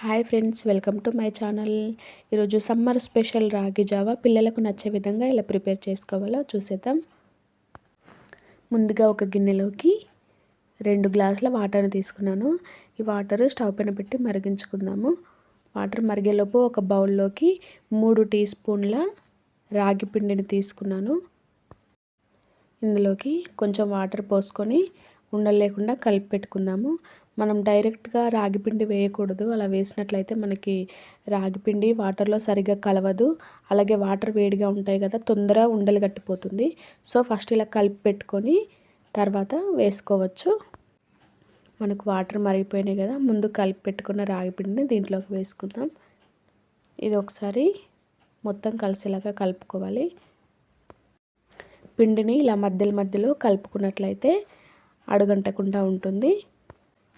Hi friends, welcome to my channel. ఈరోజు summer special రాగి Java పిల్లలకు నచ్చే విధంగా ఎలా ప్రిపేర్ చేసుకోవాలో చూసేద్దాం. ముందుగా ఒక గిన్నెలోకి 2 గ్లాసుల వాటర్ని తీసుకున్నాను. ఈ వాటర్ స్టవ్ పైన పెట్టి మరిగించుకుందాము. వాటర్ మరిగేలోపు ఒక బౌల్లోకి 3 టీ స్పూన్ల రాగి పిండిని తీసుకున్నాను. ఇందులోకి కొంచెం వాటర్ పోసుకొని ఉండలు లేకుండా కలిపి పెట్టుకుందాము. మనం డైరెక్ట్గా రాగిపిండి వేయకూడదు. అలా వేసినట్లయితే మనకి రాగిపిండి వాటర్లో సరిగ్గా కలవదు. అలాగే వాటర్ వేడిగా ఉంటాయి కదా, తొందరగా ఉండలు కట్టిపోతుంది. సో ఫస్ట్ ఇలా కలిపి పెట్టుకొని తర్వాత వేసుకోవచ్చు. మనకు వాటర్ మరిగిపోయినాయి కదా, ముందు కలిపి పెట్టుకున్న రాగిపిండిని దీంట్లోకి వేసుకుందాం. ఇది ఒకసారి మొత్తం కలిసేలాగా కలుపుకోవాలి. పిండిని ఇలా మధ్యలో కలుపుకున్నట్లయితే అడుగంటకుండా ఉంటుంది.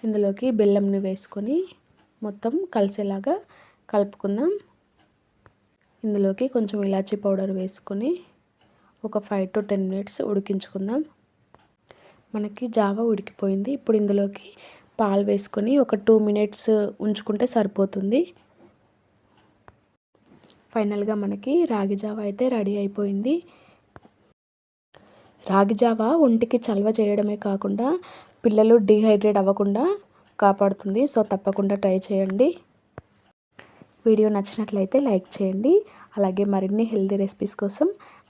ఇందులోకి బెల్లంని వేసుకొని మొత్తం కలిసేలాగా కలుపుకుందాం. ఇందులోకి కొంచెం ఇలాచీ పౌడర్ వేసుకొని ఒక 5 to 10 minutes ఉడికించుకుందాం. మనకి జావా ఉడికిపోయింది. ఇప్పుడు ఇందులోకి పాలు వేసుకొని ఒక 2 minutes ఉంచుకుంటే సరిపోతుంది. ఫైనల్గా మనకి రాగి జావా అయితే రెడీ అయిపోయింది. రాగి జావా ఒంటికి చలవ చేయడమే కాకుండా పిల్లలు డీహైడ్రేట్ అవ్వకుండా కాపాడుతుంది. సో తప్పకుండా ట్రై చేయండి. వీడియో నచ్చినట్లయితే లైక్ చేయండి. అలాగే మరిన్ని హెల్తీ రెసిపీస్ కోసం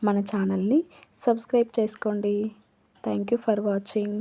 మన ఛానల్ని సబ్స్క్రైబ్ చేసుకోండి. Thank you for watching.